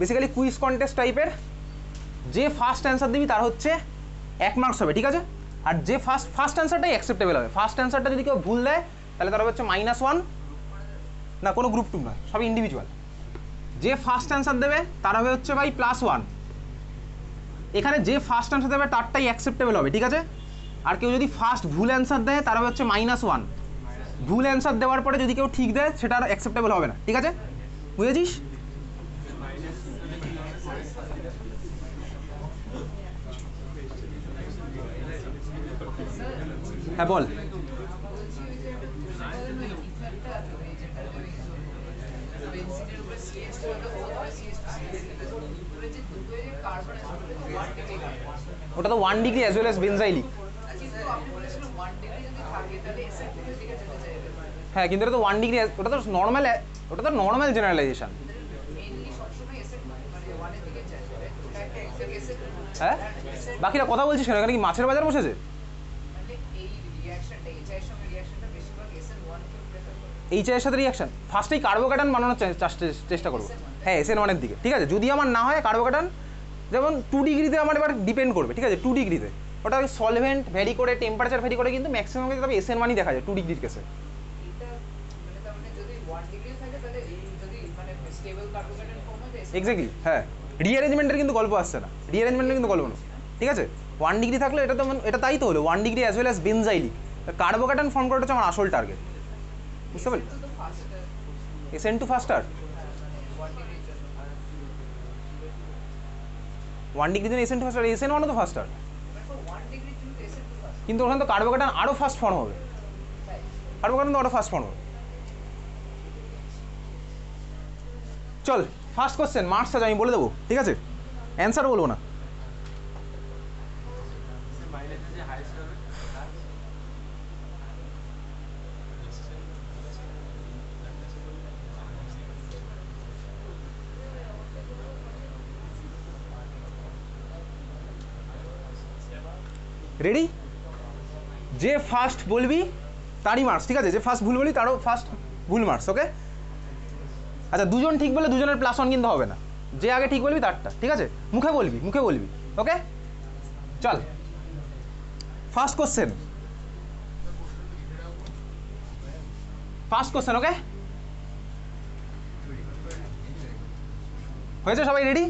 Basically quiz contest টাইপের। যে first answer দিবি তার হচ্ছে 1 মার্কস হবে, ঠিক আছে। আর যে ফার্স্ট অ্যান্সারটাই অ্যাকসেপ্টেবল হবে। ফার্স্ট অ্যান্সারটা যদি কেউ ভুল দেয় তাহলে তার হচ্ছে -1, না কোনো গ্রুপ টু না, সব ইন্ডিভিজুয়াল। যে ফার্স্ট অ্যান্সার দেবে তার হবে হচ্ছে ভাই +1। এখানে যে ফার্স্ট অ্যান্সার দেবে তারটাই অ্যাকসেপ্টেবল হবে, ঠিক আছে। আর কেউ যদি ফার্স্ট ভুল অ্যান্সার দেয় তার হবে হচ্ছে -1। ভুল অ্যান্সার দেওয়ার পরে যদি কেউ ঠিক দেয় সেটা আর অ্যাকসেপ্টেবল হবে না, ঠিক আছে, বুঝেছিস? হ্যাঁ বল। ওটা তো 1 ডিগ্রি অ্যাজ ওয়েল অ্যাজ বেনজাইলিক। হ্যাঁ কিন্তু এটা তো 1 ডিগ্রি, ওটা তো নর্মাল জেনারেলাইজেশন। হ্যাঁ বাকিরা কথা বলছিস কেন? এখানে কি মাছের বাজার বসেছে? এই চায়ের সাথে রিয়াকশন ফার্স্টেই কার্বোক্যাটায়ন বানানোর চেষ্টা করবো। হ্যাঁ SN1 এর দিকে, ঠিক আছে। যদি আমার না হয় কার্বোক্যাটায়ন, যেমন 2 ডিগ্রিতে আমার এবার ডিপেন্ড করবে, ঠিক আছে। 2 ডিগ্রিতে ওটা সলভেন্ট ভ্যারি করে, টেম্পারেচার ভ্যারি করে, কিন্তু ম্যাক্সিমাম ক্ষেত্রে তবে SN1ই দেখা যায় 2 ডিগ্রির কেসে। এক্স্যাক্টলি, হ্যাঁ। রিঅ্যারেঞ্জমেন্টের কিন্তু গল্প আসছে না, রিঅ্যারেঞ্জমেন্টের কিন্তু গল্প না, ঠিক আছে। 1 ডিগ্রি থাকলে এটা তো এটা তাই তো হলো 1 degree as well as benzylic. Carbocation form করাটা হচ্ছে আমার আসল টার্গেট, বুঝতে পারলি? SN2 ফাস্টার 1 ডিগ্রির জন্য SN2 ফাস্টার, SN1ও তো ফাস্টার, কিন্তু ওখানে তো কার্বোক্যাটায়ন আরও ফাস্ট ফর্ম হবে, কার্বোক্যাটায়ন তো আরও ফাস্ট ফর্ম হবে। চল ফার্স্ট কোশ্চেন, মার্কস আছে আমি বলে দেবো, ঠিক আছে, অ্যান্সার বলবো না। রেডি? যে ফার্স্ট বলবি তারই মার্কস, ঠিক আছে। যে ফার্স্ট ভুল বলি তারও ফার্স্ট ভুল মার্কস, ওকে। আচ্ছা দুজন ঠিক বলে দুজনের +1 কিন্তু হবে না, যে আগে ঠিক বলবি তারটা, ঠিক আছে। মুখে বলবি, ওকে। চল ফার্স্ট কোশ্চেন, ওকে। হয়েছে সবাই রেডি?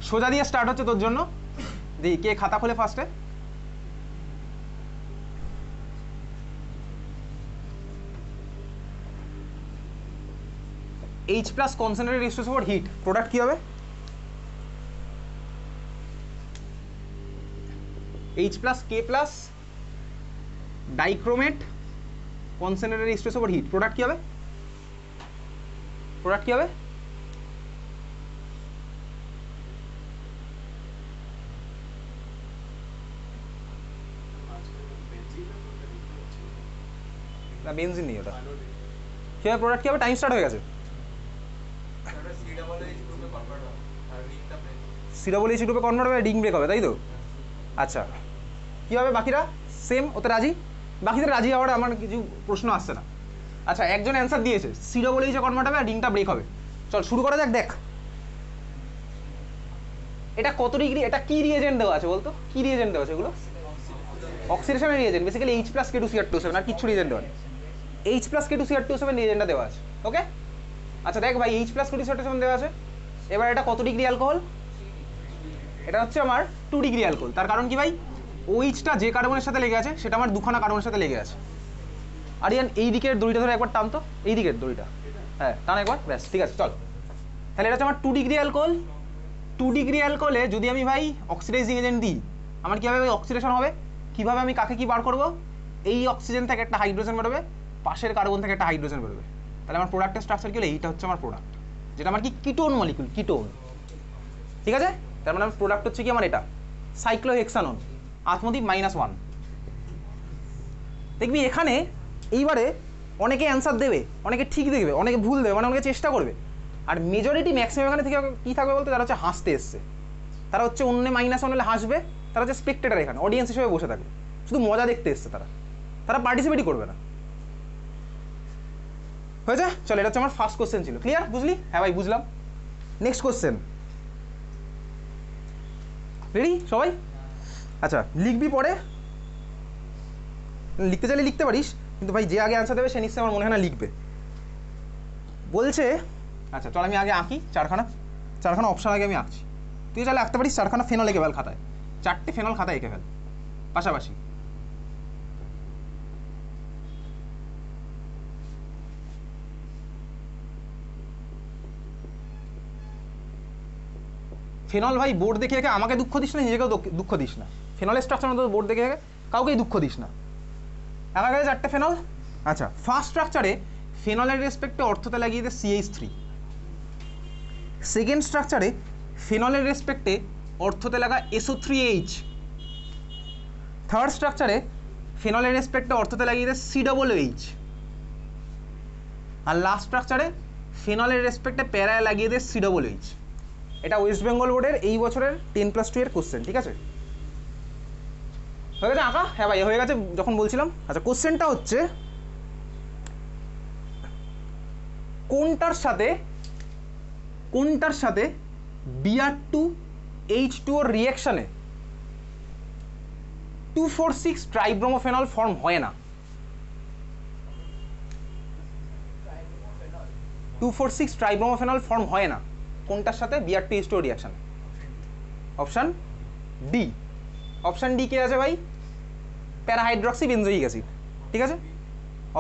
সোজা দিয়ে স্টার্ট হচ্ছে তোর জন্য। দেখি কে খাতা খোলে ফার্স্টে। H+ concentrated registration for heat, product কি হবে? H+ K+ dichromate concentrated registration for heat, product কি হবে? না বেনজিন নেই, ওটা কি হবে? প্রোডাক্ট কি হবে? টাইম স্টার্ট হয়ে গেছে। COOH গ্রুপে কনভার্ট হবে, রিং ব্রেক হবে, তাই তো? আচ্ছা কী হবে? বাকিরা সেম ওতে রাজি? বাকিদের রাজি হওয়ার আমার কিছু প্রশ্ন আসছে না। আচ্ছা একজন অ্যান্সার দিয়েছে COOH কনভার্ট হবে আর রিংটা ব্রেক হবে। চল শুরু করা যাক। দেখ এটা কত ডিগ্রি, এটা কি রিয়েজেন্ট দেওয়া আছে বলতো? কি রিয়েজেন্ট দেওয়া আছে এগুলো? অক্সিডেশনের রিয়েজেন্ট, বেসিক্যালি H+ K2Cr2O7, আর কিছু রিয়েজেন্ট দেওয়া নেই। H+ K2Cr2O7 রিয়েজেন্টটা দেওয়া আছে, ওকে। আচ্ছা দেখ ভাই H+ K2Cr2O7 দেওয়া আছে, এবার এটা কত ডিগ্রি অ্যালকোহল? এটা হচ্ছে আমার 2 ডিগ্রি অ্যালকোহল। তার কারণ কি ভাই? OH-টা যে কার্বনের সাথে লেগে আছে সেটা আমার দুখানা কার্বনের সাথে লেগে আছে। আর ইয়ান এই দিকের দড়িটা ধরে একবার টান তো, এই দিকের দড়িটা, হ্যাঁ টান একবার, ব্যাস ঠিক আছে। চল তাহলে এটা হচ্ছে আমার 2 ডিগ্রি অ্যালকোহল। 2 ডিগ্রি অ্যালকোহলে যদি আমি ভাই অক্সিডাইজিং এজেন্ট দিই, আমার কীভাবে ভাই অক্সিডেশন হবে? কীভাবে আমি কাকে কি বার করব? এই অক্সিজেন থেকে একটা হাইড্রোজেন বেরোবে, পাশের কার্বন থেকে একটা হাইড্রোজেন বেরোবে। তাহলে আমার প্রোডাক্টের স্ট্রাকচার কি হলো? এইটা হচ্ছে আমার প্রোডাক্ট, যেটা আমার কি কিটোন মলিকুল, কিটোন, ঠিক আছে। তার মানে আমার প্রোডাক্ট হচ্ছে কি আমার এটা সাইক্লোহেক্সানন, আত্মদ্বীপ -1। দেখবি এখানে এইবারে অনেকে অ্যান্সার দেবে, অনেকে ঠিক দেখবে, অনেকে ভুল দেবে, মানে অনেকে চেষ্টা করবে। আর মেজরিটি ম্যাক্সিমাম এখানে থেকে কী থাকবে বলতে? তারা হচ্ছে হাসতে এসছে, তারা হচ্ছে অন্য -1 হলে হাসবে, তারা হচ্ছে স্পেক্টেটার, এখানে অডিয়েন্স হিসেবে বসে থাকবে, শুধু মজা দেখতে এসছে, তারা পার্টিসিপেটই করবে না। হয়েছে? চলো, এটা হচ্ছে আমার ফার্স্ট কোশ্চেন ছিল। ক্লিয়ার? বুঝলি? হ্যাঁ ভাই বুঝলাম। নেক্সট কোশ্চেন, রেডি সবাই? আচ্ছা, লিখবি পরে, লিখতে চাইলে লিখতে পারিস, কিন্তু ভাই যে আগে অ্যান্সার দেবে সে নিশ্চয়ই আমার মনে হয় না লিখবে। বলছে, আচ্ছা চল আমি আগে আঁকি চারখানা অপশান আগে আমি আঁকছি। তুই চাইলে আঁকতে পারিস চারখানা ফেনল এঁকে ফেল খাতায়, 4টে ফেনল খাতায় এঁকে ফেল পাশাপাশি। ফেনল ভাই বোর্ড দেখে এঁকে আমাকে দুঃখ দিস না, নিজেকেও দুঃখ দিস না। ফেনলের স্ট্রাকচার মতো বোর্ড দেখে এঁকে কাউকেই দুঃখ দিস না। একা গেলে 4টে ফেনল। আচ্ছা, ফার্স্ট স্ট্রাকচারে ফেনলের রেসপেক্টে অর্থতে লাগিয়ে দে CH3। সেকেন্ড স্ট্রাকচারে ফেনলের রেসপেক্টে অর্থতে লাগা SO3H। থার্ড স্ট্রাকচারে ফেনলের রেসপেক্টে অর্থতে লাগিয়ে দে COOH। আর লাস্ট স্ট্রাকচারে ফেনলের রেসপেক্টে প্যারায় লাগিয়ে দে COOH। এটা ওয়েস্ট বেঙ্গল বোর্ডের এই বছরের 10+2 এর কোশ্চেন, ঠিক আছে? হয়ে গেছে আঁকা? হ্যাঁ ভাই হয়ে গেছে যখন বলছিলাম। আচ্ছা, কোশ্চেনটা হচ্ছে কোনটার সাথে Br2H2O রিঅ্যাকশনে 2,4,6 ট্রাইব্রোমোফেনল ফর্ম হয় না? 2,4,6 ট্রাইব্রোমোফেনল ফর্ম হয় না কোনটার সাথে? Br2H2O reaction. Option D. Option D কে আছে ভাই? Parahydroxy benzoic acid. ঠিক আছে,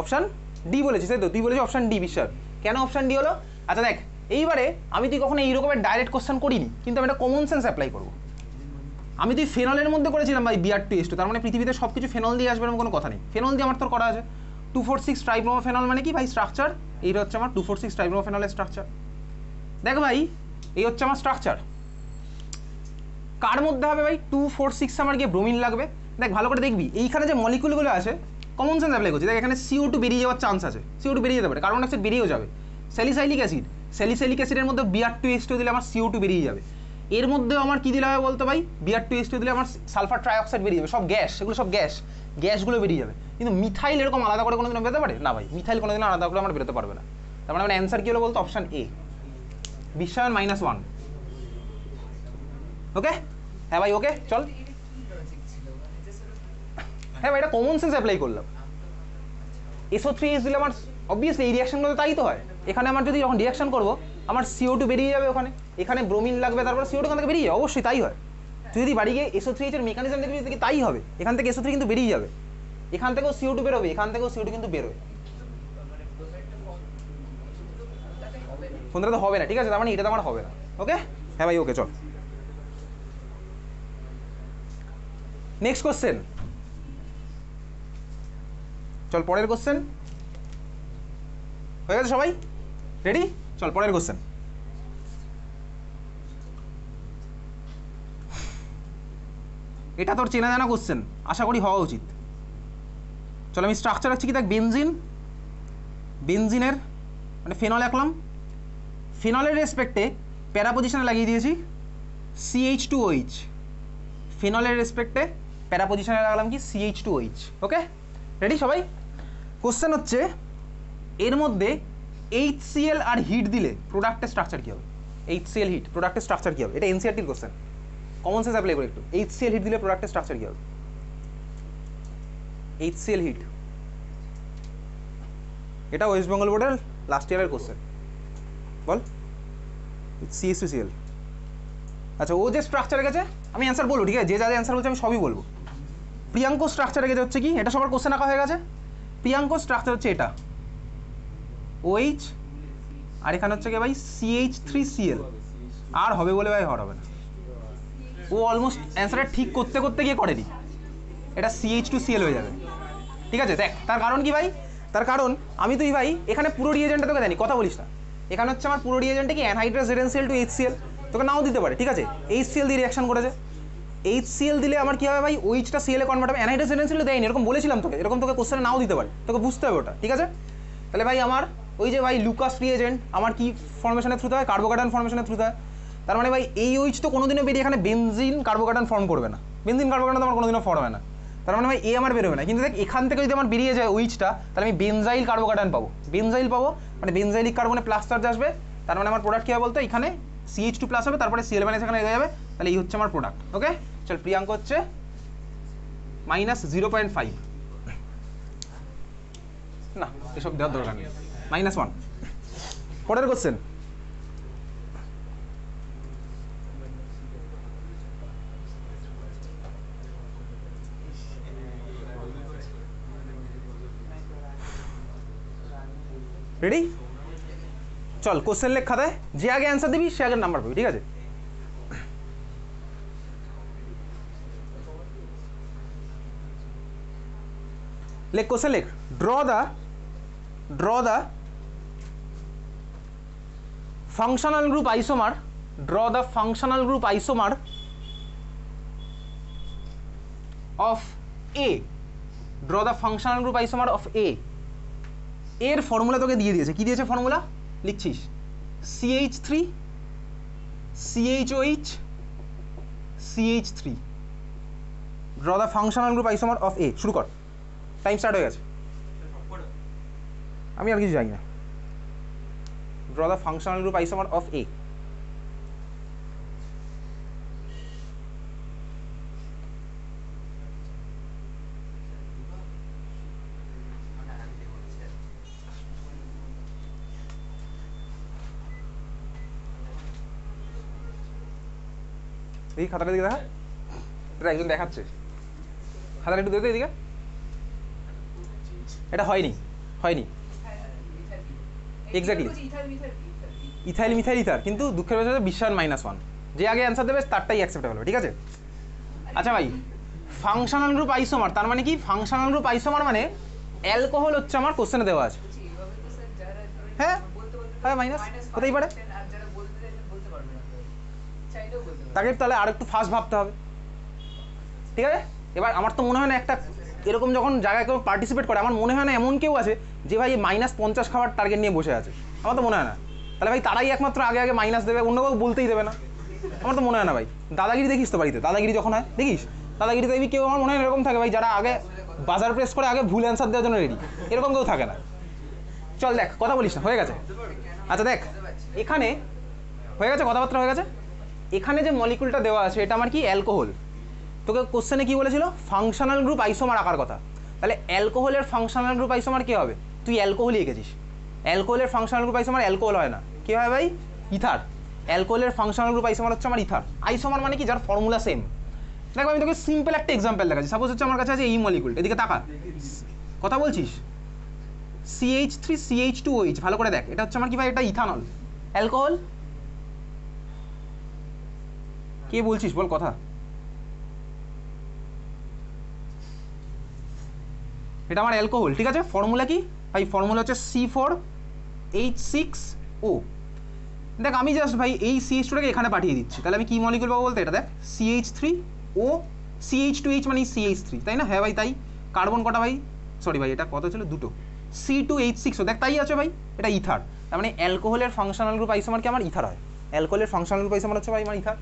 অপশান ডি বলেছিস তাই তো? তুই বলেছিস অপশান ডি। বিশ্বাস কেন অপশান ডি হলো? আচ্ছা দেখ, এইবারে আমি তুই কখনো এইরকমের ডাইরেক্ট কোশ্চেন করিনি, কিন্তু আমি একটা কমন সেন্স অ্যাপ্লাই করবো। আমি তুই ফেনলের মধ্যে করেছিলাম ভাই Br2H2, তার মানে পৃথিবীতে সব কিছু ফেনল দিয়ে আসবে এরকম কোনো কথা নেই। ফেনল দিয়ে আমার তোর করা আছে। 2,4,6 ট্রাইব্রোমোফেনল মানে কি ভাই? স্ট্রাকচার। এইটা হচ্ছে আমার 2,4,6 ট্রাইব্রোমোফেনলের স্ট্রাকচার। দেখ ভাই, এই হচ্ছে আমার স্ট্রাকচার। কার মধ্যে হবে ভাই? 2,4,6 আমার গিয়ে ব্রোমিন লাগবে। দেখ ভালো করে দেখবি, এইখানে যে মলিকুলগুলো আছে কমন সেন্স অ্যাপ্লাই করছি। দেখ এখানে CO2 বেরিয়ে যাওয়ার চান্স আছে, CO2 বেরিয়ে যেতে পারে, কার্বন ডাইঅক্সাইড বেরিয়েও যাবে। স্যালিসাইলিক অ্যাসিডের মধ্যে Br2H2 দিলে আমার CO2 বেরিয়ে যাবে। এর মধ্যেও আমার কি দিলে হবে বলতো ভাই? Br2H2 দিলে আমার সালফার ট্রাইঅক্সাইড বেরিয়ে যাবে। সব গ্যাস, সেগুলো সব গ্যাসগুলো বেরিয়ে যাবে। কিন্তু মিথাইল এরকম আলাদা করে কোনোদিন বেরোতে পারে না ভাই? মিথাইল কোনোদিন আলাদা করে আমার বেরোতে পারবে না। তার মানে আমার অ্যান্সার কি হলো বলতো? অপশান এ, বিশ্বায়ন -1। ওকে? হ্যাঁ ভাই ওকে। চল, হ্যাঁ ভাই এটা কমন সেন্স অ্যাপ্লাই করলাম। SO3H দিলে আমার অবভিয়াসলি এই রিয়াকশনগুলো তাই তো হয়। এখানে আমার যদি যখন রিয়াকশন করবো আমার CO2 বেরিয়ে যাবে, ওখানে এখানে ব্রোমিন লাগবে, তারপরে CO2 এখান থেকে বেরিয়ে যাবে। অবশ্যই তাই হয়। তুই যদি বাড়ি গিয়ে SO3H এর মেকানিজম দেখবি দেখি তাই হবে। এখান থেকে SO3 কিন্তু বেরিয়ে যাবে, এখান থেকেও CO2 বেরোবে, এখান থেকেও CO2 কিন্তু বেরোবে। ফোনটা তো হবে না, ঠিক আছে? তার মানে এটা তো আমার হবে না। ওকে? হ্যাঁ ভাই ওকে। চল নেক্সট কোশ্চেন। চল পরের কোশ্চেন। হয়ে গেছে সবাই রেডি? চল পরের কোশ্চেন। এটা তোর চেনা জানা কোশ্চেন, আশা করি হওয়া উচিত। চল আমি স্ট্রাকচার রাখছি কি দেখ। বেনজিনের মানে ফেনল আঁকলাম। ফেনলের রেসপেক্টে প্যারা পজিশনে লাগিয়ে দিয়েছি CH2OH। ফেনলের রেসপেক্টে প্যারা পজিশনে লাগালাম কি? CH2OH। ওকে রেডি সবাই? কোশ্চেন হচ্ছে এর মধ্যে HCl আর হিট দিলে প্রোডাক্টের স্ট্রাকচার কী হবে? HCl হিট প্রোডাক্টের স্ট্রাকচার কী হবে? এটা এনসিআরটির কোশ্চেন, কমন সেন্স অ্যাপ্লাই করে একটু। HCl হিট দিলে প্রোডাক্টের স্ট্রাকচার কী হবে? HCl হিট, এটা ওয়েস্ট বেঙ্গল বোর্ডের লাস্ট ইয়ারের কোশ্চেন। বল CH2Cl। আচ্ছা, ও যে স্ট্রাকচারে গেছে আমি অ্যান্সার বলবো, ঠিক আছে? যে যা অ্যান্সার বলছে আমি সবই বলবো। প্রিয়াঙ্ক স্ট্রাকচারে গেছে হচ্ছে কি? এটা সবার কোশ্চেন রাখা হয়ে গেছে। প্রিয়াঙ্ক স্ট্রাকচার হচ্ছে এটা OH, আর এখানে হচ্ছে কি ভাই? CH3Cl। আর হবে বলে ভাই হওয়ার হবে না। ও অলমোস্ট অ্যান্সারটা ঠিক করতে করতে গিয়ে করেনি, এটা CH2Cl হয়ে যাবে। ঠিক আছে? দেখ তার কারণ কি ভাই? তার কারণ আমি তুই ভাই এখানে পুরো রিয়েজেন্টটা তোকে দেয়নি, কথা বলিস না। এখানে হচ্ছে আমার পুরো রিয়েজেন্টে কি অ্যানহাইড্রাস ZnCl টু HCl, তোকে নাও দিতে পারে, ঠিক আছে? HCl দিয়ে রিয়াকশন করেছে। HCl দিলে আমার কি হবে ভাই? OH-টা Cl এ কনভার্ট হবে। অ্যানহাইড্রাস ZnCl দেয়নি, এরকম বলেছিলাম তোকে, এরকম তোকে কোশ্চেনে নাও দিতে পারে, তোকে বুঝতে হবে ওটা। ঠিক আছে? তাহলে ভাই আমার ওই যে ভাই লুকাস রিয়েজেন্ট আমার কি ফর্মেশনের থ্রুতে হয়? কার্বোকার্বন ফর্মেশনের থ্রুতে হয়। তার মানে ভাই এই OH তো কোনোদিনও বেরিয়ে এখানে বেনজিন কার্বোকার্বন ফর্ম করবে না। বেনজিন কার্বোকার্বন তো আমার কোনোদিনও ফর্ম হয় না। তার মানে ভাই এ আমার বেরোবে না, কিন্তু দেখ এখান থেকে যদি আমার বেরিয়ে যায় ওইচটা, তাহলে আমি বেনজাইল কার্বোকাটায়ন পাবো। বেনজাইল পাবো মানে বেনজাইলিক কার্বনে প্লাস চার্জ আসবে, তার মানে আমার প্রোডাক্ট কী হবে বলতো, এখানে CH2 প্লাস হবে, তারপরে Cl মাইনাস এখানে লেগে যাবে, তাহলে এই হচ্ছে আমার প্রোডাক্ট। ওকে চল, প্রিয়াঙ্ক হচ্ছে -0.5, না এসব দেওয়ার দরকার নেই, -1। পরের কোশ্চেন, রেডি? চল কোশ্চেন লেখ খাতায়, যে আগে অ্যান্সার দিবি সে আগে নাম্বার পাবি, ঠিক আছে? লেখ কোশ্চেন লেখ, draw the functional group isomer, draw the functional group isomer of A, draw the functional group isomer of A। এর ফর্মুলা তোকে দিয়ে দিয়েছে, কি দিয়েছে formula লিখছিস, CH3 CHOH CH3, draw the functional group isomer of A। শুরু কর, time start হয়ে গেছে, আমি আর কিছু জানি না। draw the functional group isomer of A। এই খাতাটা দিকে দেখা, এটা একজন দেখাচ্ছে, খাতাটা একটু দেখতে এদিকে, এটা হয়নি এক্স্যাক্টলি ইথাইল মিথাইল ইথার, কিন্তু দুঃখের বিষয় বিশ্বায়ন -1, যে আগে অ্যান্সার দেবে তারটাই অ্যাকসেপ্টেবল হবে, ঠিক আছে? আচ্ছা ভাই, ফাংশনাল গ্রুপ আইসোমার তার মানে কি? ফাংশনাল গ্রুপ আইসোমার মানে অ্যালকোহল হচ্ছে আমার কোশ্চেনে দেওয়া আছে, হ্যাঁ হ্যাঁ মাইনাস হতেই পারে, তাকে তাহলে আর একটু ফাস্ট ভাবতে হবে, ঠিক আছে? এবার আমার তো মনে হয় না একটা এরকম যখন জায়গায় কেউ পার্টিসিপেট করে, আমার মনে হয় না এমন কেউ আছে যে ভাই -50 খাওয়ার টার্গেট নিয়ে বসে আছে, আমার তো মনে হয় না। তাহলে ভাই তারাই একমাত্র আগে মাইনাস দেবে, অন্য কেউ বলতেই দেবে না, আমার তো মনে হয় না ভাই। দাদাগিরি দেখিস তো বাড়িতে, দাদাগিরি যখন হয় দেখিস, দাদাগিরি দেখবি কেউ আমার মনে হয় এরকম থাকে ভাই, যারা আগে বাজার প্রেস করে আগে ভুল অ্যান্সার দেওয়ার জন্য রেডি, এরকম কেউ থাকে না। চল দেখ, কথা বলিস না, হয়ে গেছে। আচ্ছা দেখ, এখানে হয়ে গেছে, কথাবার্তা হয়ে গেছে। এখানে যে মলিকুলটা দেওয়া আছে এটা আমার কি? অ্যালকোহল। তোকে কোশ্চেনে কি বলেছিল? ফাংশনাল গ্রুপ আইসোমার আঁকার কথা। তাহলে অ্যালকোহলের ফাংশনাল গ্রুপ আইসোমার কি হবে? তুই অ্যালকোহলই এঁকেছিস। অ্যালকোহলের ফাংশনাল গ্রুপ আইসোমার অ্যালকোহল হয় না, কি হয় ভাই? ইথার। অ্যালকোহলের ফাংশনাল গ্রুপ আইসোমার হচ্ছে আমার ইথার। আইসোমার মানে কি? যার ফর্মুলা সেম। দেখো আমি তোকে সিম্পল একটা এক্সাম্পল দেখাচ্ছি। সাপোজ হচ্ছে আমার কাছে আছে এই মলিকুল, এদিকে তাকা, কথা বলছিস, CH3CH2OH, ভালো করে দেখ, এটা হচ্ছে আমার কি ভাই? এটা ইথানল। অ্যালকোহল কে বলছিস বল কথা? এটা আমার অ্যালকোহল, ঠিক আছে? ফর্মুলা কি ভাই? ফর্মুলা হচ্ছে C4H6O। দেখ আমি জাস্ট ভাই এই CH2টাকে এখানে পাঠিয়ে দিচ্ছি, তাহলে আমি কি মলিকুল পাবো বলতে? এটা দেখ, CH3O CH2H মানে CH3, তাই না? হ্যাঁ ভাই তাই। কার্বন কটা ভাই? সরি ভাই, এটা কত ছিল? দুটো। C2H6O, দেখ তাই আছে ভাই, এটা ইথার। তার মানে অ্যালকোহলের ফাংশনাল গ্রুপ আইসোমার কি? আমার ইথার হয়। অ্যালকোহলের ফাংশনাল গ্রুপ আইসোমার হচ্ছে ভাই আমার ইথার।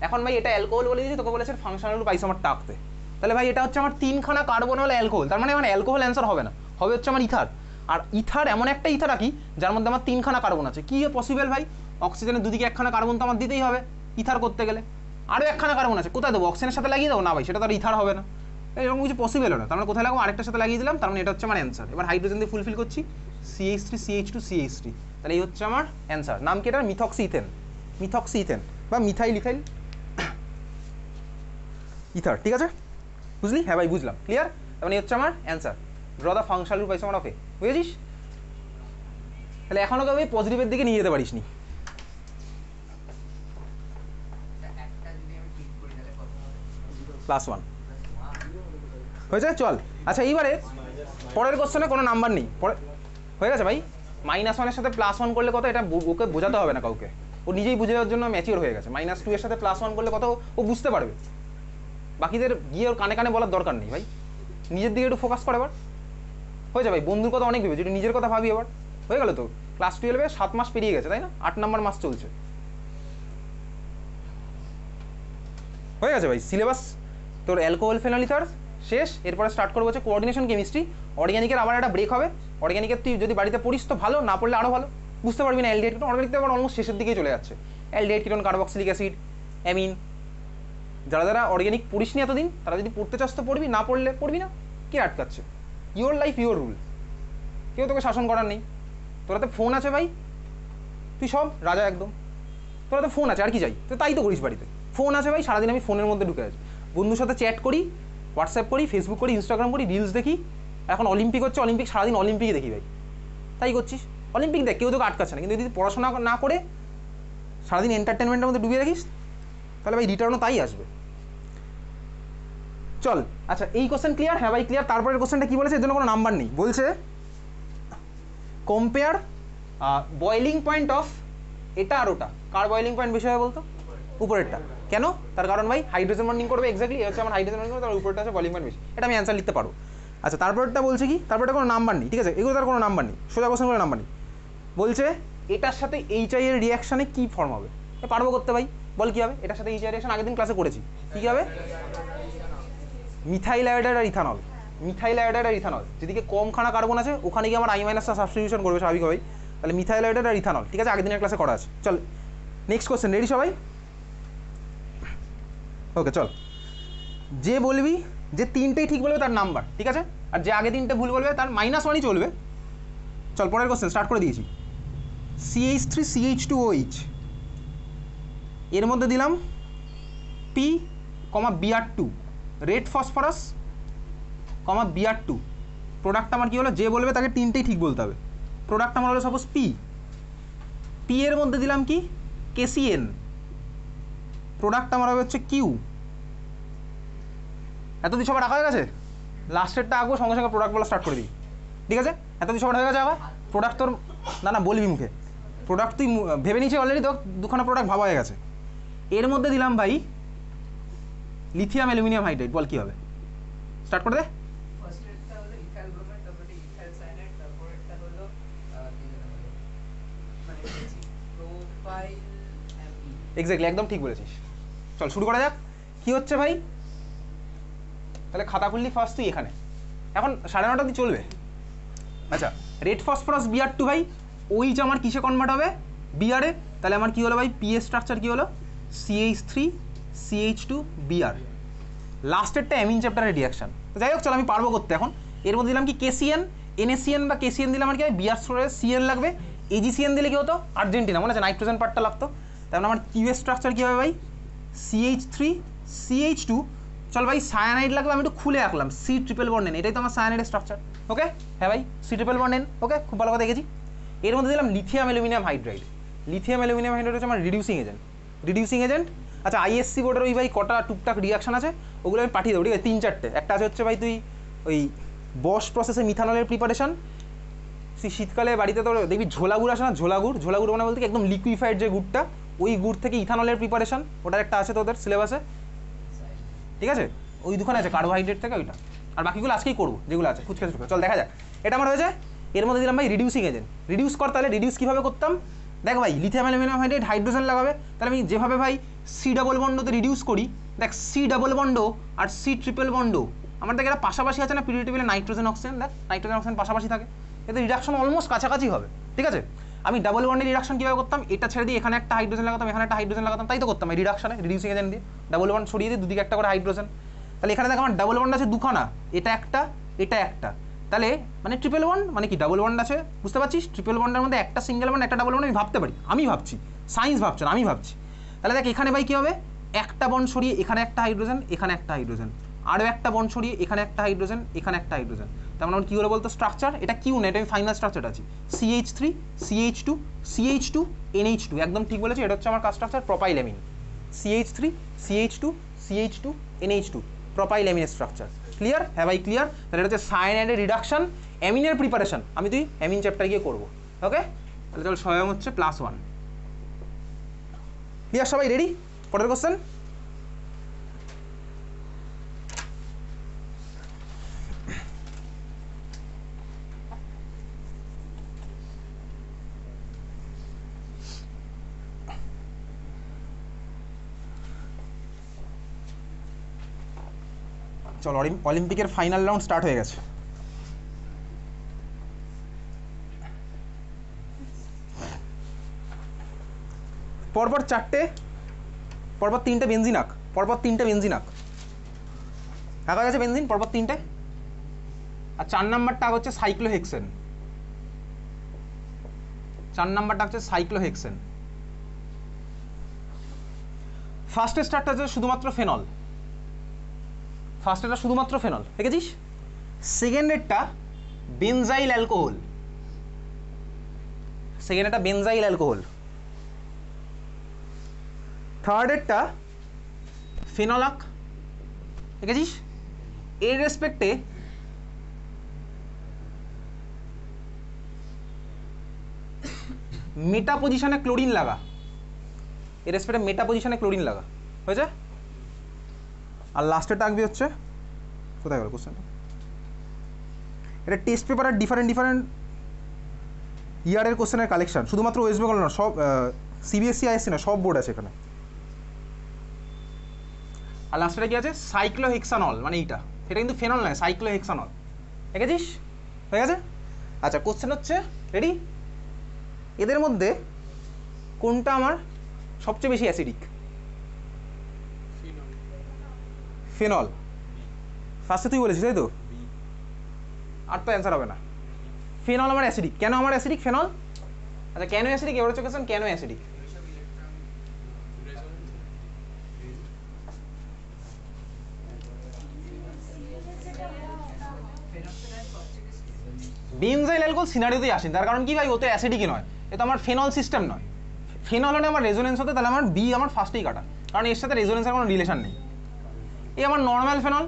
এখন ভাই এটা অ্যালকোহল বলে দিয়েছি, তোকে বলেছে ফাংশনাল গ্রুপ আইসোমারটা আঁকতে। তাহলে ভাই এটা হচ্ছে আমার 3খানা কার্বন হলো অ্যালকোহল, তার মানে আমার অ্যালকোহল অ্যান্সার হবে না, হবে হচ্ছে আমার ইথার। আর ইথার এমন একটা ইথার আঁকি যার মধ্যে আমার 3খানা কার্বন আছে। কি পসিবল ভাই? অক্সিজেনের দুদিকে একখানা কার্বন তো আমার দিতেই হবে ইথার করতে গেলে। আরও একখানা কার্বন আছে, কোথায় দেবো? অক্সিজেনের সাথে লাগিয়ে দেবো না ভাই, সেটা তো আর ইথার হবে না, এরকম কিছু পসিবল না। তার মানে কোথায় লাগাবো? আরেকটার সাথে লাগিয়ে দিলাম, তার মানে এটা হচ্ছে আমার অ্যান্সার। এবার হাইড্রোজেন দিয়ে ফুলফিল করছি, CH3CH2CH3, তাহলে এই হচ্ছে আমার অ্যান্সার। নাম কি এটা? Methoxy ethane. মিথক্সি ইথেন বা মিথাইল ইথাইল ইথার, ঠিক আছে? বুঝলি? হ্যাঁ ভাই বুঝলাম, ক্লিয়ার। তার মানে হচ্ছে আমার answer. Draw the functional group isomer of A. বুঝেছিস? তাহলে এখনও কেউ পজিটিভের দিকে নিয়ে যেতে পারিস নি। +1 হয়েছে? চল আচ্ছা, এইবারে পরের কোশ্চেনে কোনো নাম্বার নেই। পরে হয়ে গেছে ভাই। -1 সাথে +1 করলে কত, এটা ওকে বোঝাতে হবে না কাউকে, ও নিজেই বুঝে যাওয়ার জন্য ম্যাচিওর হয়ে গেছে। -2 এর সাথে +1 করলে কত ও বুঝতে পারবে, বাকিদের গিয়ে ওর কানে কানে বলার দরকার নেই ভাই। নিজের দিকে একটু ফোকাস করে এবার, হয়ে যাবে। বন্ধুর কথা অনেক ভেবে, যদি নিজের কথা ভাবি এবার, হয়ে গেল তো। ক্লাস 12-এ 7 মাস পেরিয়ে গেছে, তাই না? 8 নম্বর মাস চলছে, হয়ে গেছে ভাই। সিলেবাস তোর অ্যালকোহল ফেনল ইথার শেষ। এরপরে স্টার্ট করবো হচ্ছে কোঅর্ডিনেশন কেমিস্ট্রি। অর্গানিকের আবার একটা ব্রেক হবে। অর্গানিকের তুই যদি বাড়িতে পড়িস তো ভালো, না পড়লে আরও ভালো, বুঝতে পারবি না অ্যালডিহাইড কিটোন। অর্গানিক তো আবার অলমোস্ট শেষের দিকেই চলে যাচ্ছে। Aldehyde ketone, carboxylic acid, amine. যারা যারা অর্গানিক পড়িস নি এতদিন, তারা যদি পড়তে চাস তো পড়বি, না পড়লে পড়বি না। কে আটকাচ্ছে? ইওর লাইফ ইওর রুল, কেউ তোকে শাসন করার নেই। তোরা তো ফোন আছে ভাই, তুই সব রাজা একদম। তোরা তো ফোন আছে, আর কি চাই? তো তাই তো করিস বাড়িতে, ফোন আছে ভাই, সারাদিন আমি ফোনের মধ্যে ঢুকে আছি। বন্ধুর সাথে চ্যাট করি, হোয়াটসঅ্যাপ করি, ফেসবুক করি, ইনস্টাগ্রাম করি, রিলস দেখি। এখন অলিম্পিক হচ্ছে, অলিম্পিক সারাদিন অলিম্পিকই দেখি ভাই। তাই করছিস, অলিম্পিক দেখ, কেউ তোকে আটকাচ্ছে না। কিন্তু যদি পড়াশোনা না করে সারাদিন এন্টারটেনমেন্টের মধ্যে ডুবিয়ে রাখিস, তাহলে ভাই রিটার্নও তাই আসবে। চল, আচ্ছা এই কোশ্চেন ক্লিয়ার? হ্যাঁ ভাই ক্লিয়ার। তারপরের কোশ্চেনটা কি বলেছে? এর জন্য কোনো নাম্বার নেই। বলছে কম্পেয়ার বয়েলিং পয়েন্ট অফ এটা আর ওটা, কার বয়েলিং পয়েন্ট বেশি হবে বলতো? উপরেরটা। কেন? তার কারণ ভাই হাইড্রোজেন বন্ডিং করবে, এক্স্যাক্টলি হচ্ছে আমার হাইড্রোজেন বন্ডিং করবে, তার উপরটা আছে বয়েলিং পয়েন্ট বেশি। এটা আমি অ্যান্সার লিখতে পারবো। আচ্ছা তারপরটা বলছে কি? তারপরটা কোনো নাম্বার নেই, ঠিক আছে, এগুলো তার কোনো নাম্বার নেই, সোজা কোশ্চেন করে নাম্বার নেই। বলছে এটার সাথে এইচআই এর রিয়াকশানে কি ফর্ম হবে? পারবো করতে ভাই, বল কি হবে? এটার সাথে এইচআই রিয়াকশন আগের দিন ক্লাসে করেছি, কি হবে? মিথাইল আয়োডাইড আর ইথানল। মিথাইল আয়োডাইড আর ইথানল, যেদিকে কম খানা কার্বন আছে ওখানে গিয়ে আমার আই মাইনাসটা সাবস্টিটিউশন করবে স্বাভাবিকভাবেই। তাহলে মিথাইল আয়োডাইড আর ইথানল, ঠিক আছে, আগের দিনের ক্লাসে করা আছে। চল নেক্সট কোশ্চেন, রেডি সবাই? ওকে চল। যে বলবি যে তিনটেই ঠিক বলবে তার নাম্বার, ঠিক আছে, আর যে আগে তিনটে ভুল বলবে তার -1ই চলবে। চল পরের কোশ্চেন স্টার্ট করে দিয়েছি। CH3CH2OH, এর মধ্যে দিলাম P, Br2, red phosphorus, Br2। Product আমার কি হলো? যে বলবে তাকে তিনটেই ঠিক বলতে হবে। প্রোডাক্ট আমার হলো সাপোজ P এর মধ্যে দিলাম কি? KCN। প্রোডাক্ট আমার হবে হচ্ছে Q। এতদিন সবার রাখা হয়ে গেছে? লাস্টেরটা আঁকবো, সঙ্গে সঙ্গে প্রোডাক্ট বলা স্টার্ট করে দিই, ঠিক আছে? এতদিন সবার হয়ে গেছে আবার? প্রোডাক্ট তোর না বলবি মুখে, প্রোডাক্ট তুই ভেবে নিয়েছি অলরেডি, তো দুখানা প্রোডাক্ট ভাবা হয়ে গেছে। এর মধ্যে দিলাম ভাই লিথিয়াম অ্যালুমিনিয়াম হাইড্রাইড, বল কি হবে? স্টার্ট করে দে। এক্স্যাক্টলি, একদম ঠিক বলেছিস। চল শুরু করা যাক। কি হচ্ছে ভাই? তাহলে খাতা খুললি ফার্স্ট তুই এখানে, এখন 9:30 অবধি চলবে। আচ্ছা, রেড ফসফরাস Br2 ভাই, ওই যে আমার কিসে কনভার্ট হবে? Br-এ। তাহলে আমার কি হলো ভাই? PS স্ট্রাকচার কি হলো? CH3CH2Br। লাস্টেরটা অ্যামিন চ্যাপ্টারের রিয়াকশন। তো যাই হোক, চল আমি পারবো করতে। এখন এর মধ্যে দিলাম কি? KCN, NaCN বা KCN দিলে আমার কি হয়? Br CN লাগবে। AgCN দিলে কি হতো? আর্জেন্টিনা, মনে আছে নাইট্রোজেন পার্টটা লাগতো। তার মানে আমার কিউ স্ট্রাকচার কী হবে ভাই? CH3CH2। চল ভাই সায়ানাইড লাগবে, আমি একটু খুলে রাখলাম, C∧N, এটাই তো আমার সায়ানাইডের স্ট্রাকচার। ওকে হ্যাঁ ভাই, C∧N। ওকে, খুব ভালো কথা দেখেছি। এর মধ্যে দিলাম lithium aluminium hydride. Lithium aluminium hydride হচ্ছে আমার রিডিউসিং এজেন্ট। আচ্ছা ISC বোর্ডের ওই ভাই কটা টুকটাক রিয়াকশন আছে, ওগুলো আমি পাঠিয়ে দেবো, ঠিক আছে? 3-4টে। একটা আছে হচ্ছে ভাই তুই ওই বস প্রসেসে মিথানলের প্রিপারেশন। শীতকালে বাড়িতে তোর দেখবি ঝোলা গুড় আসে না? ঝোলা গুড় মানে বলতে একদম লিকুইফাইড যে গুড়টা, ওই গুড় থেকে ইথানলের প্রিপারেশন, ওটার একটা আছে তোদের সিলেবাসে, ঠিক আছে? ওই দুখানে আছে কার্বোহাইড্রেট থেকে ওইটা। আর বাকিগুলো আজকেই করবো যেগুলো আছে খুচকে। চল দেখা যাক। এটা আমার হয়েছে। এর মধ্যে দিলাম ভাই রিডিউসিং এজেন্ট। রিডিউস কর, তাহলে রিডিউস কীভাবে করতাম? দেখ ভাই, লিথিয়াম অ্যালুমিনিয়াম হাইড্রাইড হাইড্রোজেন লাগাবে, তাহলে আমি যেভাবে ভাই C∧বন্ডতে রিডিউস করি, দেখ C∧বন্ড আর C∧বন্ড আমার দেখ এটা পাশাপাশি আছে না? পিরিয়ড টেবিলে নাইট্রোজেন অক্সিজেন, দেখ নাইট্রোজেন অক্সিজেন পাশাপাশি থাকে, এতে রিডাকশন অলমোস্ট কাছাকাছি হবে, ঠিক আছে? আমি ডাবল বন্ডের রিডাকশন কীভাবে করতাম? এটা ছেড়ে দিয়ে এখানে একটা হাইড্রোজেন লাগাতাম, এখানে একটা হাইড্রোজেন লাগাতাম, তাই তো করতাম এই রিডাকশনে, রিডিউসিং এজেন্ট দিয়ে ডাবল বন্ড সরিয়ে দিয়ে দুদিকে একটা করে হাইড্রোজেন। তাহলে এখানে দেখ আমার ডাবল বন্ড আছে দুখানা, এটা একটা, এটা একটা, তাহলে মানে ট্রিপল বন্ড মানে কি? ডাবল বন্ড আছে, বুঝতে পারছিস? ট্রিপল বন্ডের মধ্যে একটা সিঙ্গেল বন্ড, একটা ডাবল বন্ড আমি ভাবতে পারি, আমি ভাবছি, সায়েন্স ভাবছে না, আমি ভাবছি। তাহলে দেখ এখানে ভাই কী হবে? একটা বন্ড সরিয়ে এখানে একটা হাইড্রোজেন, এখানে একটা হাইড্রোজেন, আরও একটা বন্ড সরিয়ে এখানে একটা হাইড্রোজেন, এখানে একটা হাইড্রোজেন। তার মানে কী হলো বলতো স্ট্রাকচার? এটা কিউ না, এটা আমি ফাইনাল স্ট্রাকচার আছে CH3 CH2 CH2 NH2, একদম ঠিক বলেছি। এটা হচ্ছে আমার কাজ structure propylamine. CH3 CH2 CH2 NH2 প্রোপাইলেমিনের স্ট্রাকচার। ক্লিয়ার? হ্যাঁ ভাই ক্লিয়ার। তাহলে এটা হচ্ছে সায়ানাইডের রিডাকশন, অ্যামিনের প্রিপারেশন আমি তুই অ্যামিন চ্যাপ্টার গিয়ে করবো। ওকে, তাহলে চল স্বয়ং হচ্ছে +1। ক্লিয়ার সবাই? রেডি? পরের কোশ্চেন। চলো অলিম্পিকের ফাইনাল রাউন্ড স্টার্ট হয়ে গেছে। পরপর তিনটে বেনজিন আঁক, পরপর তিনটে বেনজিন আঁক। আঁকা গেছে বেনজিন পরপর তিনটে। আর 4 নাম্বারটা হচ্ছে সাইক্লোহেক্সেন, 4 নাম্বারটা হচ্ছে সাইক্লোহেক্সেন। ফার্স্ট স্টারটা হচ্ছে শুধুমাত্র ফেনল, ফার্স্টেরটা শুধুমাত্র ফেনল, দেখেছিস? সেকেন্ডেরটা বেনজাইল অ্যালকোহল, সেকেন্ডেরটা বেনজাইল অ্যালকোহল। থার্ডেরটা ফেনলাক, দেখেছিস? এর রেসপেক্টে মেটা পজিশনে ক্লোরিন লাগা, এর রেসপেক্টে মেটা পজিশনে ক্লোরিন লাগা, হয়েছে? আর লাস্টেরটা আঁকবি হচ্ছে, কোথায় গেল কোশ্চেনটা? এটা টেস্ট পেপারের ডিফারেন্ট ইয়ারের কোশ্চেনের কালেকশন, শুধুমাত্র ওয়েস্ট বেঙ্গল না, সব সিবিএসসি আইএসসি না, সব বোর্ড আছে এখানে। আর লাস্টে কি আছে? সাইক্লোহেক্সানল, মানে এইটা, এটা কিন্তু ফেনল নয়, সাইক্লোহেক্সানল, দেখেছিস? হয়ে গেছে? আচ্ছা, কোশ্চেন হচ্ছে, রেডি? এদের মধ্যে কোনটা আমার সবচেয়ে বেশি অ্যাসিডিক? ফেনল। ফার্স্টে তুই বলেছিস, তাই তো? আর তো অ্যান্সার হবে না। ফেনল আমার অ্যাসিডিক। কেন আমার অ্যাসিডিক ফেনল? আচ্ছা, কেন অ্যাসিডিক এবার হচ্ছে কোশ্চেন, কেন অ্যাসিডিক? বেনজাইল অ্যালকোহল সিনারিওতেই আসেন, তার কারণ কি ভাই, ও তো অ্যাসিডিকই নয়, এ তো আমার ফেনল সিস্টেম নয়। ফেনল হলে আমার রেজোনেন্স হতে, তাহলে আমার বি আমার ফার্স্টেই কাটা, কারণ এর সাথে রেজোনেন্সের কোনো রিলেশন নেই। এই আমার নর্মাল ফেনল।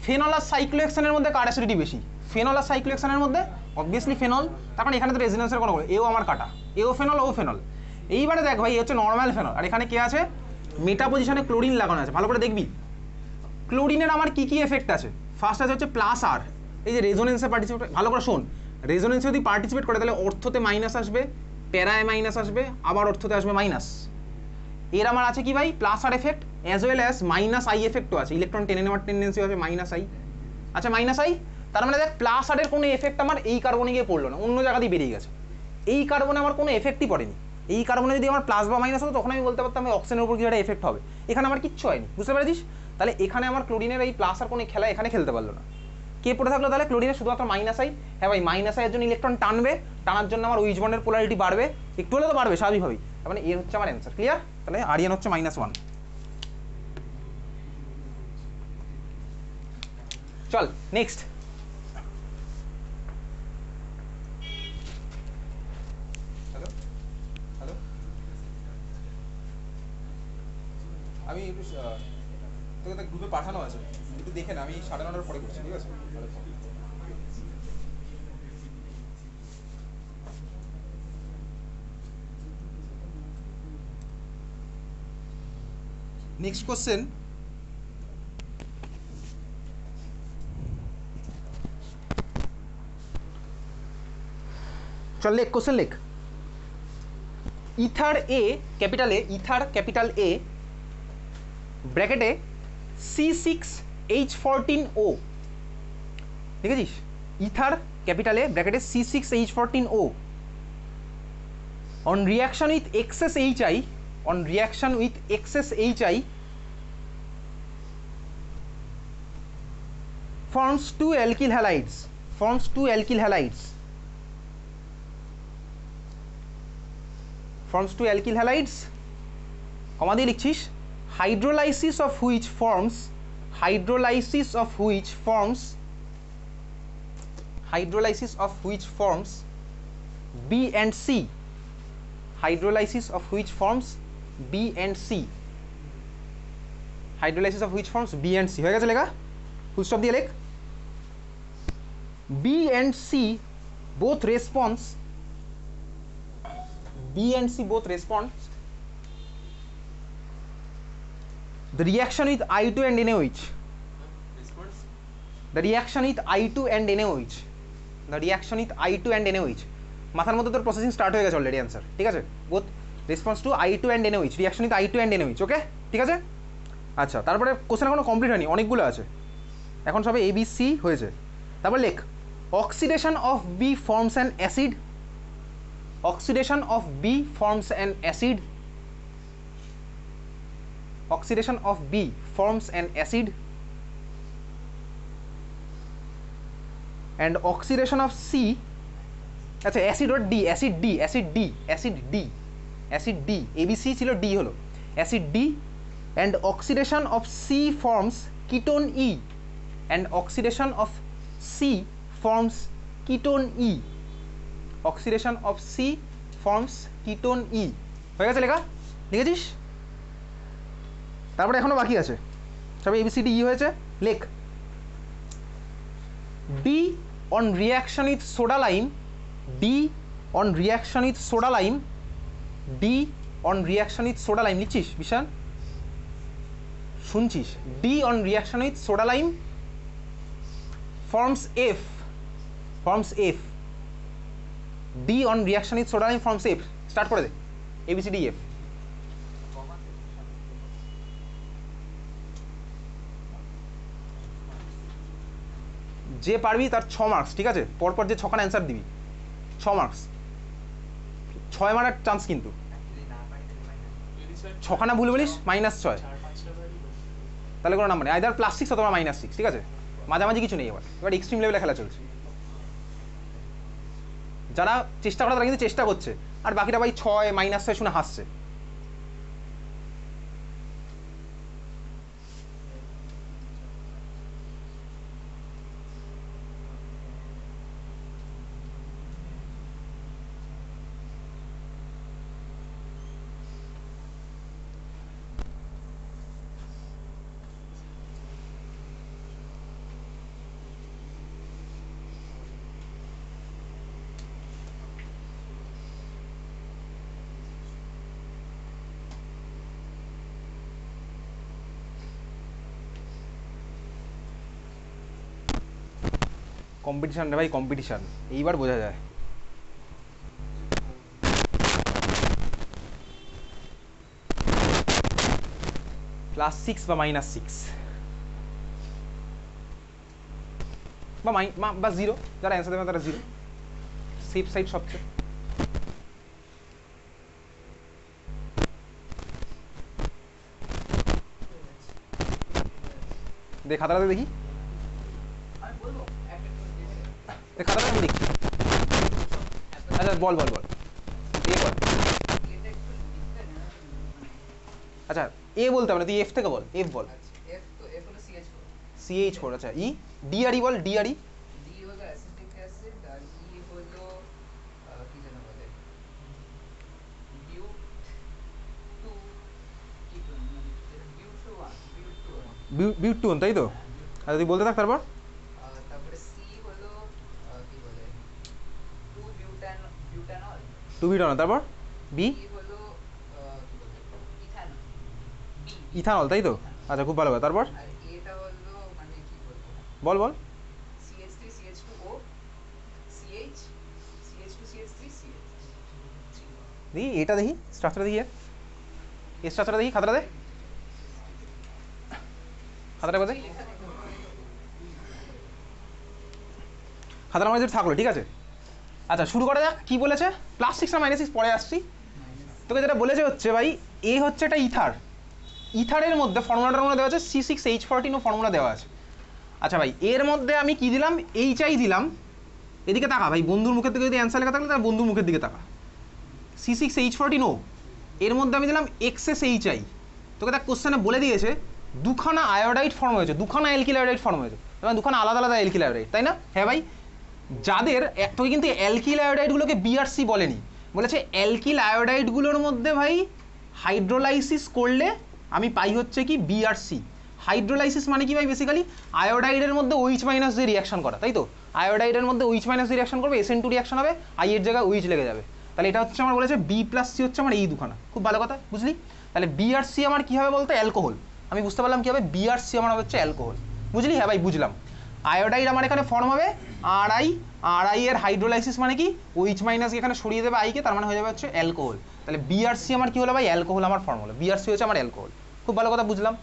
ফেনল আর সাইক্লোহেক্সেনের মধ্যে কার অ্যাসিডিটি বেশি? ফেনল আর সাইক্লোহেক্সেনের মধ্যে অবভিয়াসলি ফেনল, তার কারণ এখানে তো রেজোনেন্সের কোনো, এও আমার কাটা, এও ফেনল ও ফেনল। এইবারে দেখ ভাই, এ হচ্ছে নর্মাল ফেনল, আর এখানে কে আছে? মেটা পজিশনে ক্লোরিন লাগানো আছে। ভালো করে দেখবি ক্লোরিনের আমার কি কি এফেক্ট আছে। ফার্স্ট আছে হচ্ছে প্লাস আর, এই যে রেজোনেন্সে পার্টিসিপেট, ভালো করে শোন, রেজোনেন্সে যদি পার্টিসিপেট করে তাহলে অর্থতে মাইনাস আসবে, প্যারায় মাইনাস আসবে, আবার অর্থতে আসবে মাইনাস। এর আমার আছে কি ভাই? Plus R effect, as well as minus I এফেক্টও আছে, ইলেকট্রন টেনে নেওয়ার টেন্ডেন্সি হবে মাইনাস আই। আচ্ছা, মাইনাস আই, তার মানে দেখ প্লাস আরের কোনো এফেক্ট আমার এই কার্বনে গিয়ে পড়লো না, অন্য জায়গাতেই বেরিয়ে গেছে। এই কার্বনে আমার কোনো এফেক্টই পড়েনি। এই কার্বনে যদি আমার প্লাস বা মাইনাস হতো তখন আমি বলতে পারতাম অক্সিজেনের উপর কিছু একটা এফেক্ট হবে। এখানে আমার কিচ্ছু হয়নি, বুঝতে পেরেছিস? তাহলে এখানে আমার ক্লোরিনের এই প্লাস আর কোনো খেলা এখানে খেলতে পারলো না। কে পড়ে থাকলো তাহলে? ক্লোরিনের শুধুমাত্র মাইনাস আই। হ্যাঁ ভাই, মাইনাস আইয়ের জন্য ইলেকট্রন টানবে, টানার জন্য আমার উইচ বন্ডের পোলারিটি বাড়বে, একটু হলে তো বাড়বে স্বাভাবিকভাবেই। তার মানে এর হচ্ছে আমার অ্যান্সার, ক্লিয়ার? তাহলে আরিয়ান হচ্ছে -1। চল নেক্সট। হ্যালো হ্যালো, আমি একটু তোকে গ্রুপে পাঠানো আছে, একটু দেখে না, আমি 9:30টার পরে করছি, ঠিক আছে? নেক্সট কোশ্চেন, চল লেখ, কোশ্চেন লেখ। Ether A, capital A, ether capital A, ব্র্যাকেটে C6H14O, দেখেছিস? ইথার ক্যাপিটাল এ, ব্র্যাকেটে C6H14O on reaction with excess HI, on reaction with excess HI forms 2 alkyl halides, forms 2 alkyl halides, forms 2 alkyl halides, কমা দিয়ে লিখছিস, hydrolysis of which forms, hydrolysis of which forms, hydrolysis of which forms B and C, hydrolysis of which forms B and C, hydrolysis of which forms B and C, হয়ে গেছে লেখা? Full stop দিয়ে লেখ। B and C both response, B and C both response the reaction with I2 and NaOH, the reaction with I2 and NaOH, the reaction with I2 and NaOH, মাথার মধ্যে তোর processing start হয়ে গেছে already answer, ঠিক আছে? Both response to I2 and NaOH, reaction with I2 and NaOH, ওকে? ঠিক আছে? আচ্ছা, তারপরে কোশ্চেন এখনো কমপ্লিট হয়নি, অনেকগুলো আছে। এখন সবে এ বি সি হয়েছে। তারপর লেখ oxidation of B forms an acid, oxidation of B forms an acid, oxidation of B forms an acid and oxidation of C, আচ্ছা অ্যাসিড ওর D, acid D, acid D, acid D, acid D, ABC ছিল D হলো acid D, and oxidation of C forms ketone E, and oxidation of C forms ketone E, oxidation of C forms ketone E। হয়ে গেছে লেখা? লিখেছিস? তারপরে এখনো বাকি আছে, সব এবিসিডি ই হয়েছে। লেখ D on reaction with soda lime, D on reaction with soda lime, D on reaction with soda lime. লিখছিস বিশান? শুনছিস? D on reaction with soda lime forms F, forms F, D on reaction with soda lime forms F. Start করে দে ABCD F. যে পারবি তার 6 marks, ঠিক আছে? পরপর যে 6খানা অ্যান্সার দিবি 6 মার্কস, 6 মারার চান্স কিন্তু। 6খানা ভুল বলিস -6, তাহলে কোনো নাম্বার নেই, আইদার +6 অথবা -6, ঠিক আছে? মাঝামাঝি কিছু নেই। এবার এক্সট্রিম লেভেলে খেলা চলছে। যারা চেষ্টা করে তারা কিন্তু চেষ্টা করছে, আর বাকিটা ভাই 6 -6 শুনে হাসছে। কম্পিটিশন রে ভাই, কম্পিটিশন, এইবার বোঝা যায়। +6 বা -6 বা 0, যারা অ্যান্সার দেবে তারা 0, সেফ সাইড সবচেয়ে। দেখ খাতাটাতে দেখি, খাতাটা আমি দেখি। আচ্ছা বল বল বল, এ বল। আচ্ছা এ বলতে হবে না, তুই এফ থেকে বল, এফ বল। CH4, আচ্ছা ই, ডি আর ই বল, ডি আর ই। ডি হলো অ্যাসিটিক অ্যাসিড আর ই হলো কি যেন বলে বিউট-2, তাই তো? আচ্ছা তুই বলতে থাক তারপর। তারপরে সি হলো কি বলে 2-বিউটানল, 2-বিউটানল। তারপর বি হলো কি বলে ইথানল, ইথানল, তাই তো? আচ্ছা খুব ভালো কথা। তারপর আর এটা হলো মানে কি বলবো, বল বল। CH3 CH2O CH CH2 CH3 CH। দেখি এটা, দেখি স্ট্রাকচারটা দেখি, এর স্ট্রাকচারটা দেখি, খাতাটা দে, খাতাটা কোথায়? খাতার মধ্যে থাকলো, ঠিক আছে। আচ্ছা শুরু করা যাক। কি বলেছে? +6 না -6 পরে আসছি। তোকে যেটা বলেছে হচ্ছে ভাই, এ হচ্ছে একটা ইথার, ইথারের মধ্যে ফর্মুলাটার মধ্যে দেওয়া আছে C6H14 ফর্মুলা দেওয়া আছে। আচ্ছা ভাই এর মধ্যে আমি কি দিলাম? HI দিলাম। এদিকে তাকা ভাই, বন্ধুর মুখের দিকে যদি অ্যান্সার লেখা থাকলে তার বন্ধুর মুখের দিকে তাকা। C6H14 এর মধ্যে আমি দিলাম XSHI। তোকে তার কোশ্চেনে বলে দিয়েছে দুখানা আয়োডাইড ফর্ম হয়েছে, দুখানা অ্যালকিল আয়োডাইড ফর্ম হয়েছে, মানে দুখানা আলাদা আলাদা অ্যালকিল আয়োডাইড, তাই না? হ্যাঁ ভাই, যাদের তোকে কিন্তু অ্যালকিল আয়োডাইডগুলোকে বিআরসি বলেনি, বলেছে অ্যালকিল আয়োডাইডগুলোর মধ্যে ভাই হাইড্রোলাইসিস করলে আমি পাই হচ্ছে কি বিআরসি। হাইড্রোলাইসিস মানে কি ভাই? বেসিক্যালি আয়োডাইডের মধ্যে OH- দিয়ে রিয়াকশন করা, তাই তো? আয়োডাইডের মধ্যে OH- দিয়ে রিয়াকশন করবে, SN2 রিয়াকশন হবে, আই এর জায়গায় OH লেগে যাবে। তাহলে এটা হচ্ছে আমার বলেছে B+C হচ্ছে আমার এই দুখানা। খুব ভালো কথা, বুঝলি? তাহলে বিআরসি আমার কি হবে বলতে? অ্যালকোহল। আমি বুঝতে পারলাম কি হবে, বিআরসি আমার হচ্ছে অ্যালকোহল। বুঝলি? হ্যাঁ ভাই বুঝলাম। আয়োডাইড আমার এখানে ফর্ম হবে RI, RI এর হাইড্রোলাইসিস মানে কি? OH- এখানে সরিয়ে দেবে আইকে, তার মানে হয়ে যাবে হচ্ছে অ্যালকোহল। তাহলে বিআরসি আমার কি হলো ভাই? অ্যালকোহল আমার ফর্ম হলো, বিআরসি হচ্ছে আমার অ্যালকোহল। খুব ভালো কথা, বুঝলাম।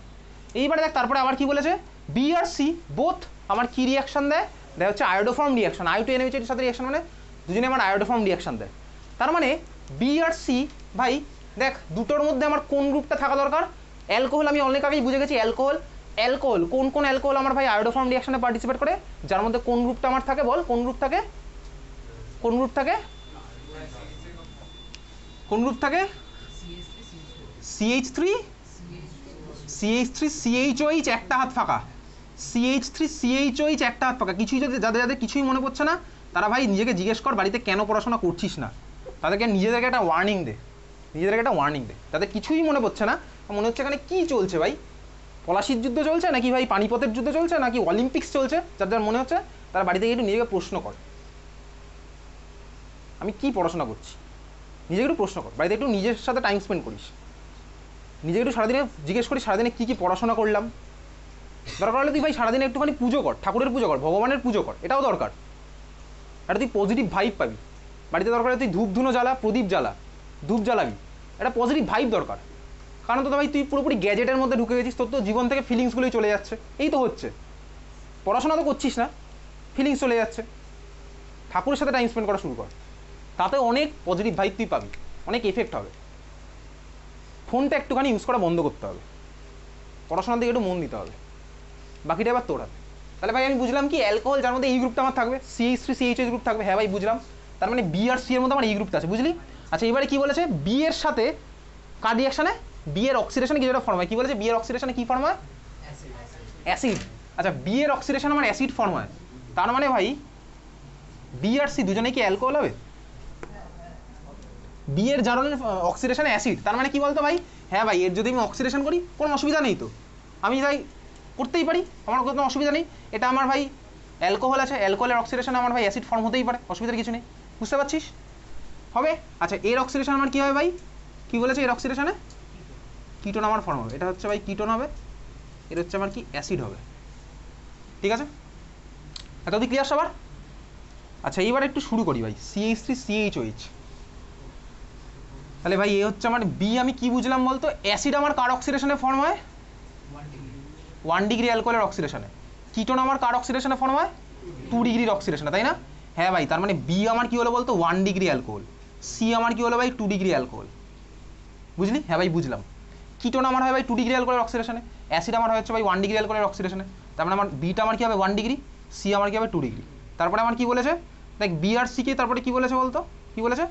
এইবারে দেখ তারপরে আবার কি বলেছে, বি আর সি বোথ আমার কি রিয়াকশন দেয়, দেয় হচ্ছে আয়োডোফর্ম রিয়াকশন। I2NaOH এর সাথে রিয়াকশন মানে দুজনে আমার আয়োডোফর্ম রিয়াকশন দেয়। তার মানে বি আর সি ভাই দেখ দুটোর মধ্যে আমার কোন গ্রুপটা থাকা দরকার? অ্যালকোহল আমি অনেক আগেই বুঝে গেছি। অ্যালকোহল কোন কোন অ্যালকোহল আমার ভাই আয়োডোফর্ম রিয়াকশনে পার্টিসিপেট করে, যার মধ্যে কোন গ্রুপটা আমার থাকে বল? কোন গ্রুপ থাকে? কোন গ্রুপ থাকে? কোন গ্রুপ থাকে? CH3 CHOH একটা হাত ফাঁকা, CH3 CHOH একটা হাত ফাঁকা। কিছুই যদি যাদের যাদের কিছুই মনে পড়ছে না তারা ভাই নিজেকে জিজ্ঞেস কর বাড়িতে কেন পড়াশোনা করছিস না। তাদেরকে নিজেদেরকে একটা ওয়ার্নিং দে, তাদের কিছুই মনে পড়ছে না, মনে হচ্ছে এখানে কি চলছে ভাই, পলাশির যুদ্ধ চলছে নাকি ভাই পানিপথের যুদ্ধ চলছে নাকি অলিম্পিক্স চলছে। যার যার মনে হচ্ছে তারা বাড়িতে গিয়ে একটু নিজেকে প্রশ্ন কর, আমি কি পড়াশোনা করছি, নিজেকে একটু প্রশ্ন কর। বাড়িতে একটু নিজের সাথে টাইম স্পেন্ড করিস, নিজেকে একটু সারাদিনে জিজ্ঞেস করিস সারাদিনে কী কী পড়াশোনা করলাম। দরকার হলে তুই ভাই সারাদিনে একটুখানি পুজো কর, ঠাকুরের পুজো কর, ভগবানের পুজো কর, এটাও দরকার। একটা তুই পজিটিভ ভাইব পাবি বাড়িতে। দরকার হলে তুই ধূপ ধুনো জ্বালা, প্রদীপ জ্বালা, ধূপ জ্বালাবি, একটা পজিটিভ ভাইব দরকার। কারণ তো ভাই তুই পুরোপুরি গ্যাজেটের মধ্যে ঢুকে গেছিস, তোর তো জীবন থেকে ফিলিংসগুলোই চলে যাচ্ছে। এই তো হচ্ছে, পড়াশোনা তো করছিস না, ফিলিংস চলে যাচ্ছে। ঠাকুরের সাথে টাইম স্পেন্ড করা শুরু কর, তাতে অনেক পজিটিভ ভাইব তুই পাবি, অনেক এফেক্ট হবে। ফোনটা একটুখানি ইউজ করা বন্ধ করতে হবে, পড়াশোনার দিকে একটু মন দিতে হবে, বাকিটা এবার তোর হাতে। তাহলে ভাই আমি বুঝলাম কি অ্যালকোহল যার মধ্যে এই গ্রুপটা আমার থাকবে, CH3 CHOH গ্রুপ থাকবে। হ্যাঁ ভাই বুঝলাম, তার মানে বি আর সি এর মধ্যে আমার এই গ্রুপটা আছে, বুঝলি? আচ্ছা এবারে কি বলেছে, বি এর সাথে কার রিয়াকশানে, বি এর অক্সিডেশনে কিছু একটা ফর্ম হয়। কি বলেছে, বি এর অক্সিডেশনে কি ফর্ম হয়? অ্যাসিড। আচ্ছা বি এর অক্সিডেশন আমার অ্যাসিড ফর্ম হয়, তার মানে ভাই বি আর সি দুজনেই কি অ্যালকোহল হবে? বি এর জারণের অক্সিডেশন অ্যাসিড, তার মানে কি বলতো ভাই? হ্যাঁ ভাই এর যদি আমি অক্সিডেশন করি কোনো অসুবিধা নেই তো, আমি যাই করতেই পারি, আমার কোনো অসুবিধা নেই। এটা আমার ভাই অ্যালকোহল আছে, অ্যালকোহলের অক্সিডেশন আমার ভাই অ্যাসিড ফর্ম হতেই পারে, অসুবিধার কিছু নেই, বুঝতে পারছিস? হবে। আচ্ছা এর অক্সিডেশন আমার কী হবে ভাই? কী বলেছে এর অক্সিডেশনে? কিটোন আমার ফর্ম হবে। এটা হচ্ছে ভাই কিটোন হবে, এর হচ্ছে আমার কি অ্যাসিড হবে। ঠিক আছে, এত অবধি ক্লিয়ার সবার? আচ্ছা এইবার একটু শুরু করি ভাই, CH3 CHOH। তাহলে ভাই এ হচ্ছে আমার বি, আমি কি বুঝলাম বলতো? অ্যাসিড আমার কার অক্সিডেশনে ফর্ম হয়? 1 ডিগ্রি অ্যালকোহলের অক্সিডেশনে। কিটোন আমার কার অক্সিডেশনে ফর্ম হয়? 2 ডিগ্রির অক্সিডেশনে, তাই না? হ্যাঁ ভাই, তার মানে বি আমার কি হলো বলতো? 1 ডিগ্রি অ্যালকোহল। সি আমার কি হলো ভাই? 2 ডিগ্রি অ্যালকোহল। বুঝলি? হ্যাঁ ভাই বুঝলাম। কিটোন আমার হয় ভাই 2 ডিগ্রি অ্যালকোহলের অক্সিডেশনে, অ্যাসিড আমার হচ্ছে ভাই 1 ডিগ্রি অ্যালকোহলের অক্সিডেশনে। তার মানে আমার বিটা আমার কি হবে? 1 ডিগ্রি, সি আমার কি হবে? 2 ডিগ্রি। তারপরে আমার কি বলেছে দেখ, বি আর সি কে তারপরে কি বলেছে বলতো? কি বলেছে?